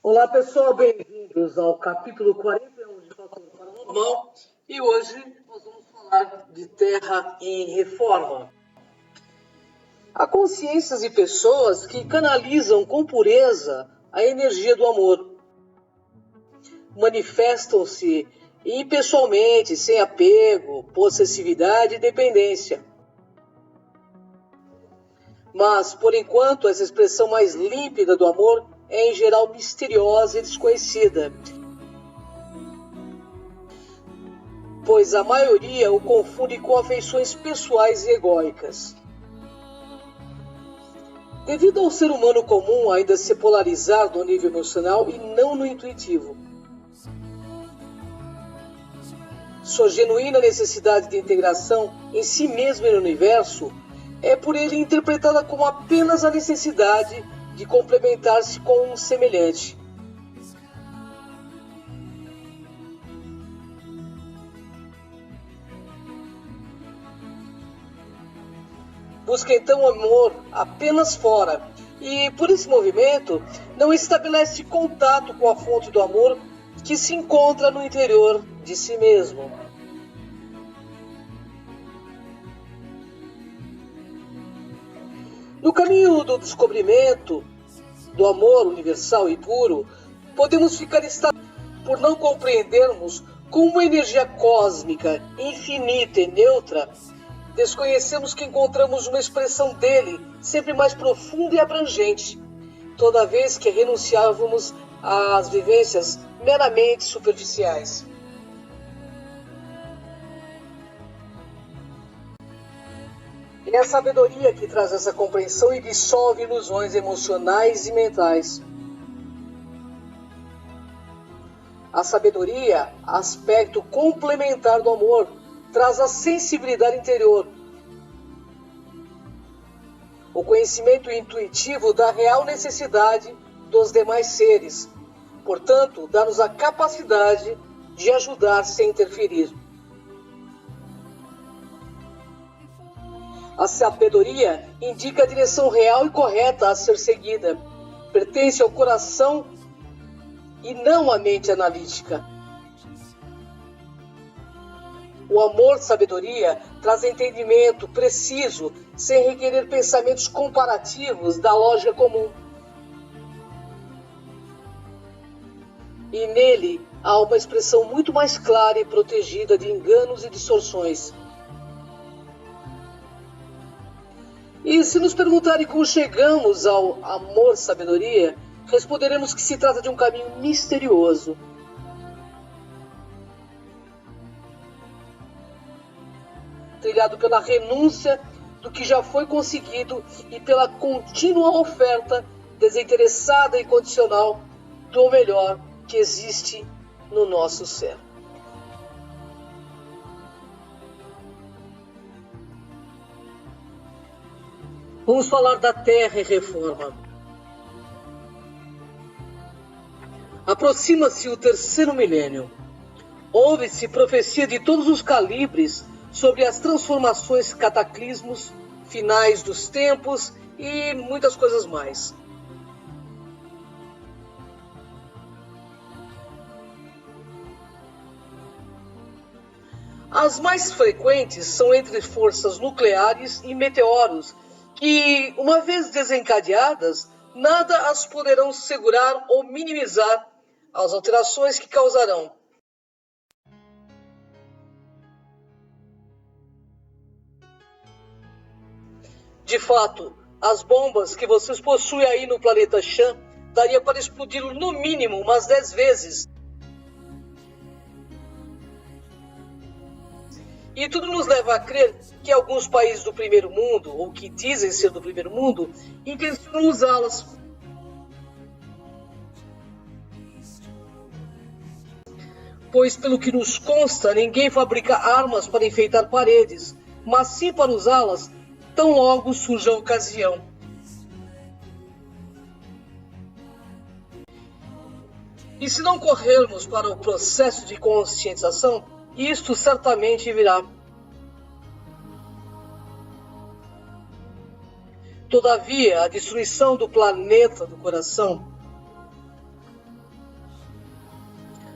Olá pessoal, bem-vindos ao capítulo 41 de Fator Paranormal e hoje nós vamos falar de Terra em Reforma. Há consciências e pessoas que canalizam com pureza a energia do amor. Manifestam-se impessoalmente, sem apego, possessividade e dependência. Mas, por enquanto, essa expressão mais límpida do amor é em geral misteriosa e desconhecida, pois a maioria o confunde com afeições pessoais e egóicas. Devido ao ser humano comum ainda se polarizar no nível emocional e não no intuitivo, sua genuína necessidade de integração em si mesmo e no universo é por ele interpretada como apenas a necessidade de complementar-se com um semelhante. Busca então o amor apenas fora e, por esse movimento, não estabelece contato com a fonte do amor que se encontra no interior de si mesmo. No caminho do descobrimento do amor universal e puro, podemos ficar estacionados por não compreendermos como uma energia cósmica, infinita e neutra, desconhecemos que encontramos uma expressão dele sempre mais profunda e abrangente, toda vez que renunciávamos às vivências meramente superficiais. É a sabedoria que traz essa compreensão e dissolve ilusões emocionais e mentais. A sabedoria, aspecto complementar do amor, traz a sensibilidade interior. O conhecimento intuitivo da real necessidade dos demais seres. Portanto, dá-nos a capacidade de ajudar sem interferir. A sabedoria indica a direção real e correta a ser seguida. Pertence ao coração e não à mente analítica. O amor-sabedoria traz entendimento preciso, sem requerer pensamentos comparativos da lógica comum. E nele há uma expressão muito mais clara e protegida de enganos e distorções. E se nos perguntarem como chegamos ao amor-sabedoria, responderemos que se trata de um caminho misterioso. Trilhado pela renúncia do que já foi conseguido e pela contínua oferta desinteressada e condicional do melhor que existe no nosso ser. Vamos falar da Terra em Reforma. Aproxima-se o terceiro milênio. Ouve-se profecia de todos os calibres sobre as transformações, cataclismos, finais dos tempos e muitas coisas mais. As mais frequentes são entre forças nucleares e meteoros, que, uma vez desencadeadas, nada as poderão segurar ou minimizar as alterações que causarão. De fato, as bombas que vocês possuem aí no planeta Chan daria para explodi-lo no mínimo umas 10 vezes. E tudo nos leva a crer que alguns países do primeiro mundo, ou que dizem ser do primeiro mundo, intencionam usá-las. Pois, pelo que nos consta, ninguém fabrica armas para enfeitar paredes, mas sim para usá-las tão logo surja a ocasião. E se não corrermos para o processo de conscientização, isto certamente virá. Todavia, a destruição do planeta do coração,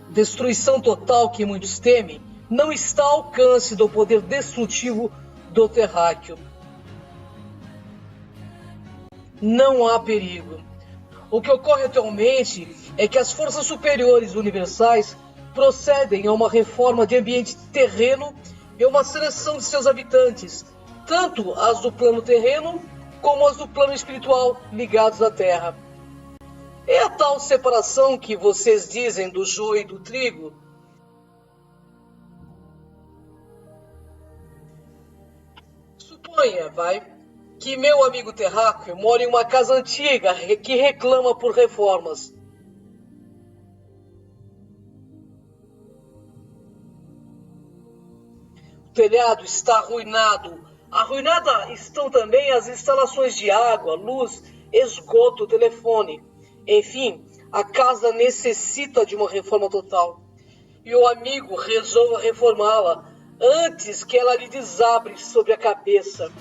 destruição total que muitos temem, não está ao alcance do poder destrutivo do terráqueo. Não há perigo. O que ocorre atualmente é que as forças superiores universais procedem a uma reforma de ambiente terreno e a uma seleção de seus habitantes, tanto as do plano terreno como as do plano espiritual ligados à Terra. É a tal separação que vocês dizem do joio e do trigo? Suponha, que meu amigo terráqueo mora em uma casa antiga que reclama por reformas. O telhado está arruinado. Arruinada estão também as instalações de água, luz, esgoto, telefone. Enfim, a casa necessita de uma reforma total. E o amigo resolve reformá-la antes que ela lhe desabre sobre a cabeça.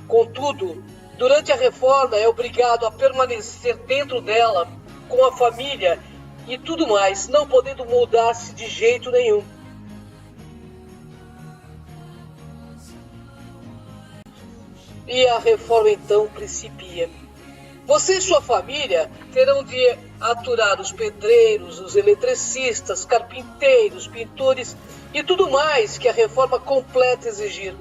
Contudo, durante a reforma é obrigado a permanecer dentro dela, com a família e tudo mais, não podendo mudar-se de jeito nenhum. E a reforma então principia. Você e sua família terão de aturar os pedreiros, os eletricistas, carpinteiros, pintores e tudo mais que a reforma completa exigir.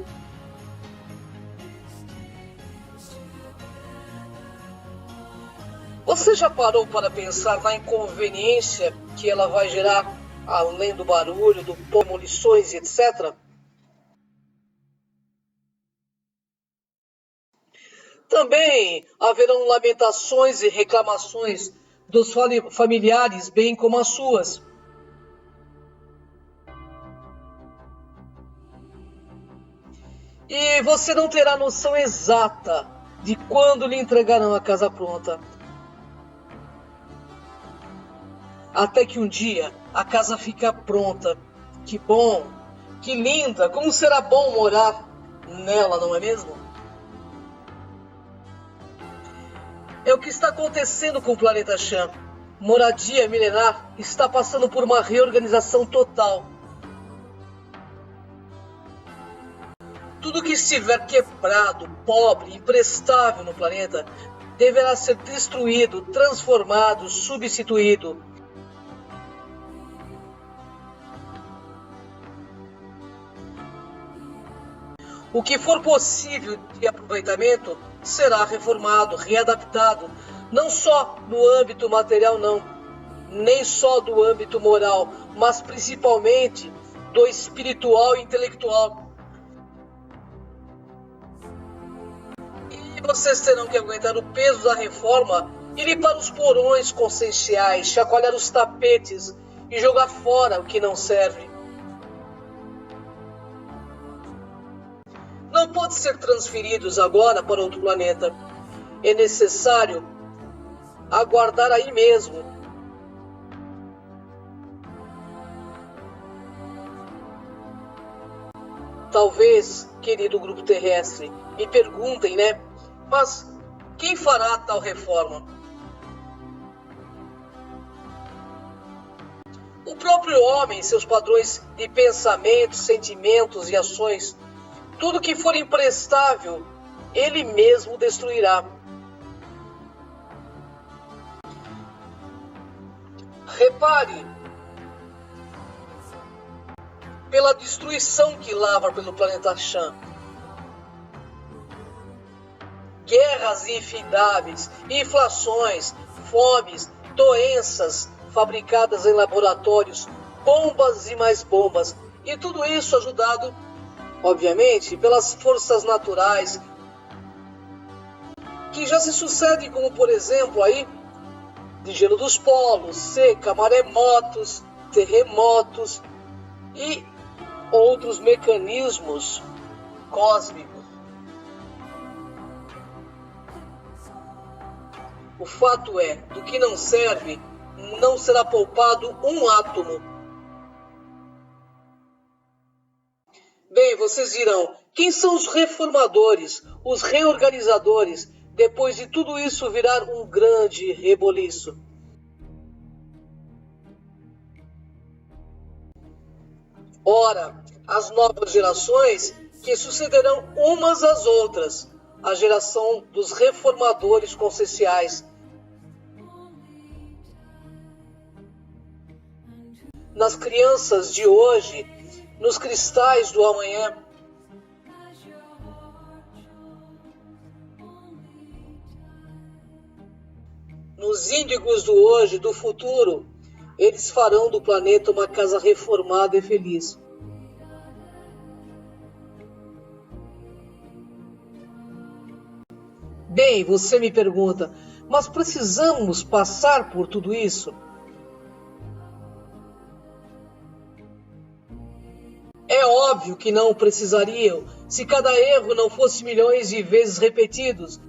Você já parou para pensar na inconveniência que ela vai gerar, além do barulho, do pó, demolições e etc? Também haverão lamentações e reclamações dos familiares, bem como as suas. E você não terá noção exata de quando lhe entregarão a casa pronta. Até que um dia a casa fica pronta. Que bom, que linda, como será bom morar nela, não é mesmo? É o que está acontecendo com o planeta Chan. Moradia milenar está passando por uma reorganização total. Tudo que estiver quebrado, pobre, imprestável no planeta deverá ser destruído, transformado, substituído. O que for possível de aproveitamento será reformado, readaptado, não só no âmbito material não, nem só do âmbito moral, mas principalmente do espiritual e intelectual. E vocês terão que aguentar o peso da reforma e limpar os porões conscienciais, chacoalhar os tapetes e jogar fora o que não serve. Não pode ser transferidos agora para outro planeta. É necessário aguardar aí mesmo. Talvez, querido grupo terrestre, me perguntem, né? Mas quem fará tal reforma? O próprio homem, seus padrões de pensamentos, sentimentos e ações. Tudo que for imprestável, ele mesmo destruirá. Repare pela destruição que lavra pelo planeta Chan. Guerras infindáveis, inflações, fomes, doenças fabricadas em laboratórios, bombas e mais bombas. E tudo isso ajudado, obviamente, pelas forças naturais que já se sucedem, como por exemplo aí, de gelo dos polos, seca, maremotos, terremotos e outros mecanismos cósmicos. O fato é, do que não serve, não será poupado um átomo. Bem, vocês dirão, quem são os reformadores, os reorganizadores, depois de tudo isso virar um grande reboliço? Ora, as novas gerações que sucederão umas às outras, a geração dos reformadores conscienciais. Nas crianças de hoje, nos cristais do amanhã. Nos índigos do hoje, do futuro, eles farão do planeta uma casa reformada e feliz. Bem, você me pergunta, mas precisamos passar por tudo isso? É óbvio que não precisariam, se cada erro não fosse milhões de vezes repetidos.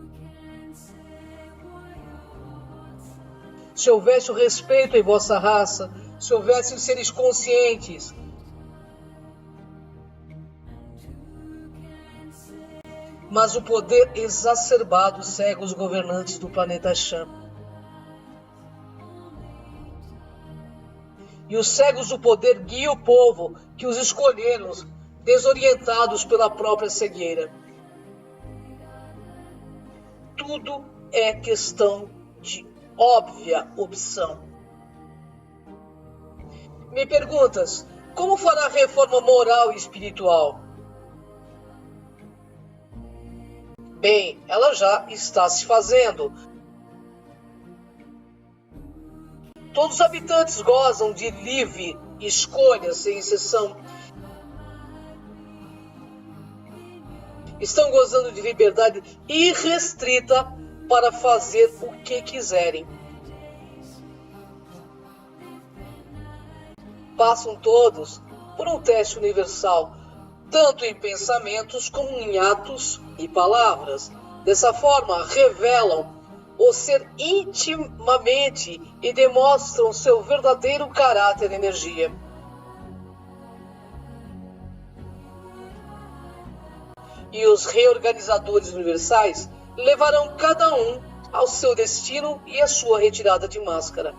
Se houvesse o respeito em vossa raça, se houvesse os seres conscientes. Mas o poder exacerbado cega os governantes do planeta Chã. E os cegos do poder guiam o povo que os escolheram, desorientados pela própria cegueira. Tudo é questão de óbvia opção. Me perguntas, como fará a reforma moral e espiritual? Bem, ela já está se fazendo. Todos os habitantes gozam de livre escolha, sem exceção. Estão gozando de liberdade irrestrita para fazer o que quiserem. Passam todos por um teste universal, tanto em pensamentos como em atos e palavras. Dessa forma, revelam o ser intimamente e demonstram seu verdadeiro caráter e energia. E os reorganizadores universais levarão cada um ao seu destino e à sua retirada de máscara.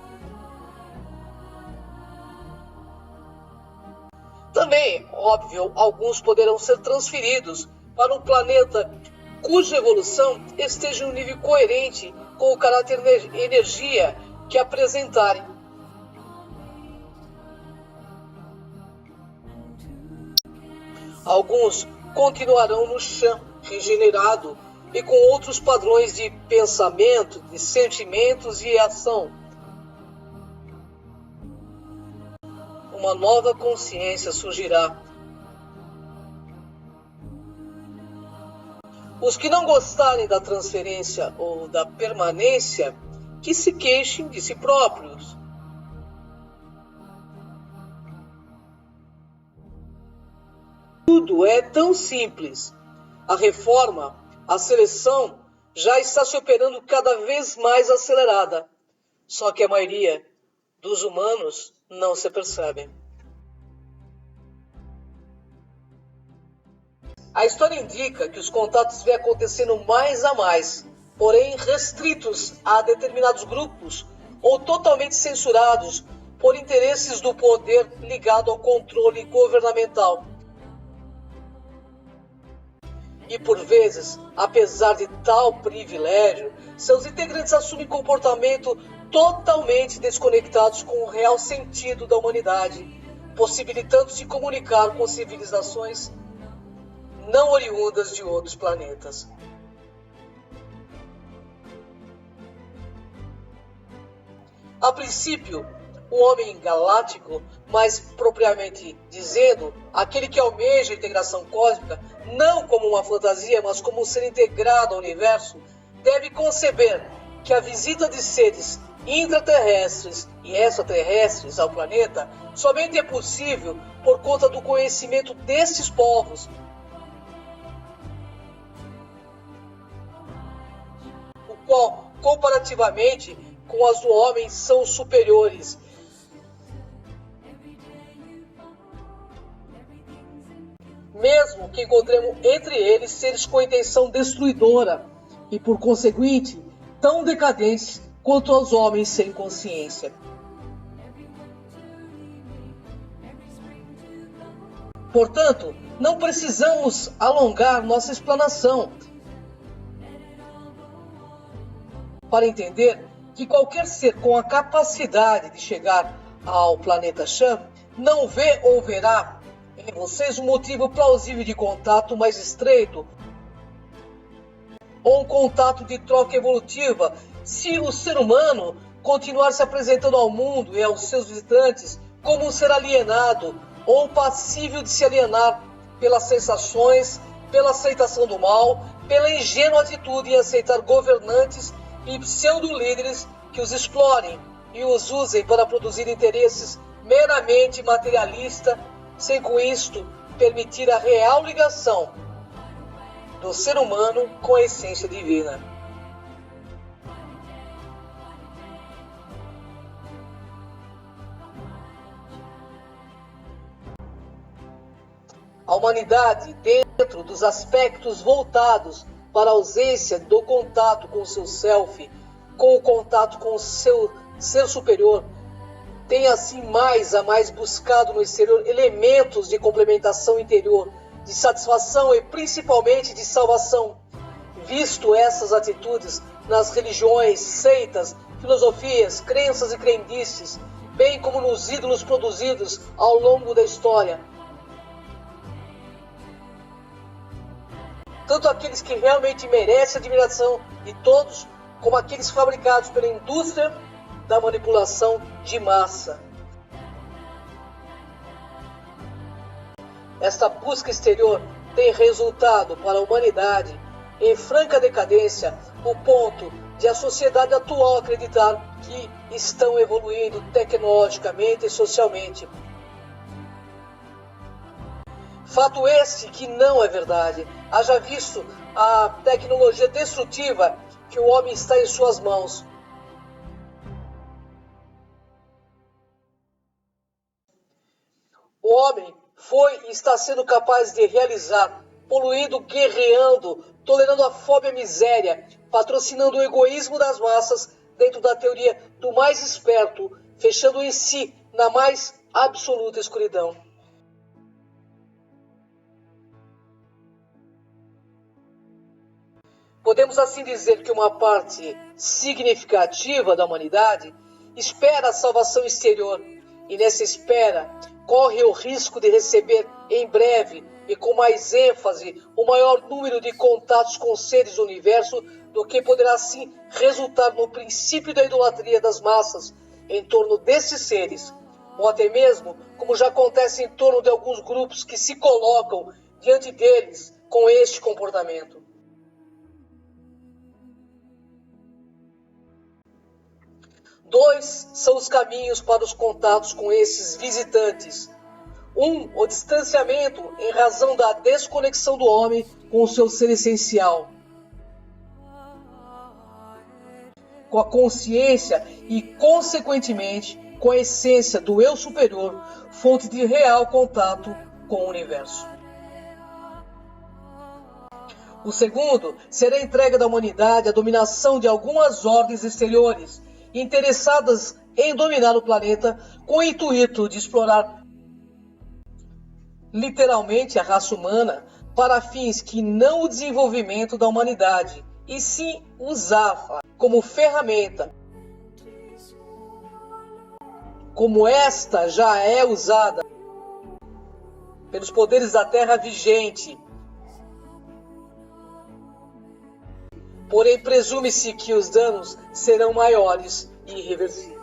Também, óbvio, alguns poderão ser transferidos para um planeta cuja evolução esteja em um nível coerente com o caráter e energia que apresentarem. Alguns continuarão no chão, regenerado e com outros padrões de pensamento, de sentimentos e ação. Uma nova consciência surgirá. Os que não gostarem da transferência ou da permanência, que se queixem de si próprios. Tudo é tão simples. A reforma, a seleção, já está se operando cada vez mais acelerada. Só que a maioria dos humanos não se percebem. A história indica que os contatos vêm acontecendo mais a mais, porém restritos a determinados grupos ou totalmente censurados por interesses do poder ligado ao controle governamental. E por vezes, apesar de tal privilégio, seus integrantes assumem comportamento totalmente desconectados com o real sentido da humanidade, possibilitando se comunicar com civilizações não oriundas de outros planetas. A princípio, o homem galáctico, mais propriamente dizendo, aquele que almeja a integração cósmica, não como uma fantasia, mas como um ser integrado ao universo, deve conceber que a visita de seres intraterrestres e extraterrestres ao planeta somente é possível por conta do conhecimento destes povos, o qual comparativamente com as do homem, são superiores. Mesmo que encontremos entre eles seres com intenção destruidora e, por conseguinte, tão decadentes quanto os homens sem consciência. Portanto, não precisamos alongar nossa explanação para entender que qualquer ser com a capacidade de chegar ao planeta Cham não vê ou verá em vocês um motivo plausível de contato mais estreito ou um contato de troca evolutiva se o ser humano continuar se apresentando ao mundo e aos seus visitantes como um ser alienado ou passível de se alienar pelas sensações, pela aceitação do mal, pela ingênua atitude em aceitar governantes e pseudo-líderes que os explorem e os usem para produzir interesses meramente materialistas, sem com isto permitir a real ligação do ser humano com a essência divina. A humanidade, dentro dos aspectos voltados para a ausência do contato com o seu self, com o contato com o seu ser superior, tem assim mais a mais buscado no exterior elementos de complementação interior, de satisfação e principalmente de salvação, visto essas atitudes nas religiões, seitas, filosofias, crenças e crendices, bem como nos ídolos produzidos ao longo da história. Tanto aqueles que realmente merecem a admiração de todos, como aqueles fabricados pela indústria da manipulação de massa. Esta busca exterior tem resultado para a humanidade em franca decadência, o ponto de a sociedade atual acreditar que estão evoluindo tecnologicamente e socialmente. Fato esse que não é verdade, haja visto a tecnologia destrutiva que o homem está em suas mãos. O homem foi e está sendo capaz de realizar, poluindo, guerreando, tolerando a fome e a miséria, patrocinando o egoísmo das massas dentro da teoria do mais esperto, fechando em si na mais absoluta escuridão. Podemos assim dizer que uma parte significativa da humanidade espera a salvação exterior e nessa espera corre o risco de receber em breve e com mais ênfase o maior número de contatos com seres do universo do que poderá assim resultar no princípio da idolatria das massas em torno desses seres, ou até mesmo, como já acontece em torno de alguns grupos que se colocam diante deles com este comportamento. Dois são os caminhos para os contatos com esses visitantes. O distanciamento em razão da desconexão do homem com o seu ser essencial, com a consciência e, consequentemente, com a essência do eu superior, fonte de real contato com o universo. O segundo será a entrega da humanidade à dominação de algumas ordens exteriores, interessadas em dominar o planeta com o intuito de explorar literalmente a raça humana para fins que não o desenvolvimento da humanidade, e sim usá-la como ferramenta, como esta já é usada pelos poderes da Terra vigente. Porém, presume-se que os danos serão maiores e irreversíveis.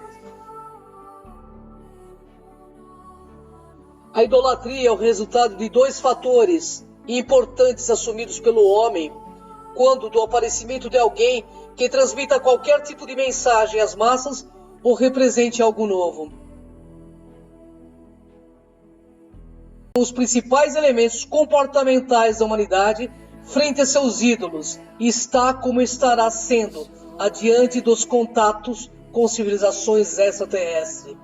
A idolatria é o resultado de dois fatores importantes assumidos pelo homem quando do aparecimento de alguém que transmita qualquer tipo de mensagem às massas ou represente algo novo. Os principais elementos comportamentais da humanidade frente a seus ídolos está como estará sendo adiante dos contatos com civilizações extraterrestres.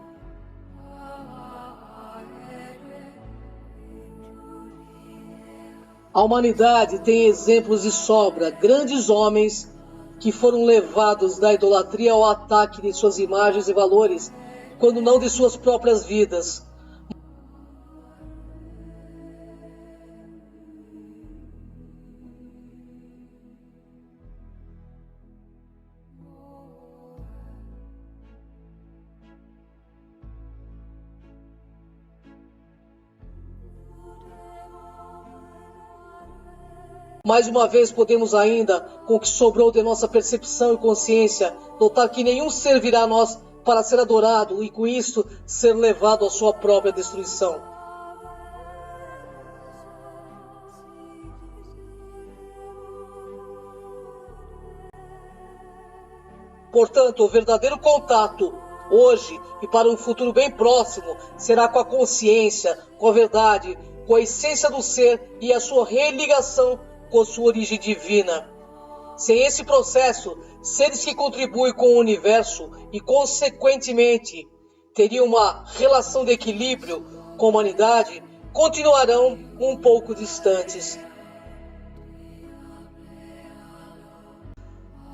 A humanidade tem exemplos de sobra, grandes homens que foram levados da idolatria ao ataque de suas imagens e valores, quando não de suas próprias vidas. Mais uma vez podemos ainda, com o que sobrou de nossa percepção e consciência, notar que nenhum ser virá a nós para ser adorado e com isso ser levado à sua própria destruição. Portanto, o verdadeiro contato, hoje e para um futuro bem próximo, será com a consciência, com a verdade, com a essência do ser e a sua religação com sua origem divina. Sem esse processo, seres que contribuem com o universo e, consequentemente, teriam uma relação de equilíbrio com a humanidade, continuarão um pouco distantes,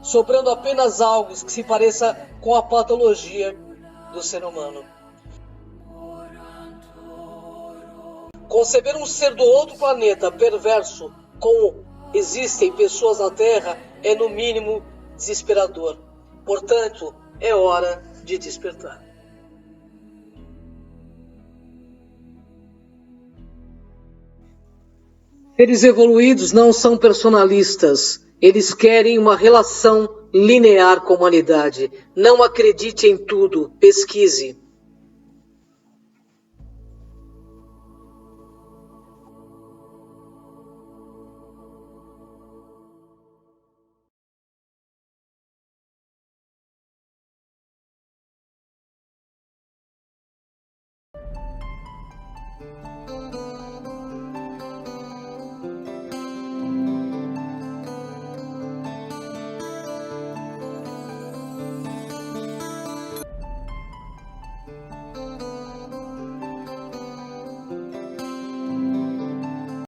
sobrando apenas algo que se pareça com a patologia do ser humano. Conceber um ser do outro planeta perverso, como existem pessoas na Terra, é no mínimo desesperador. Portanto, é hora de despertar. Seres evoluídos não são personalistas. Eles querem uma relação linear com a humanidade. Não acredite em tudo, pesquise.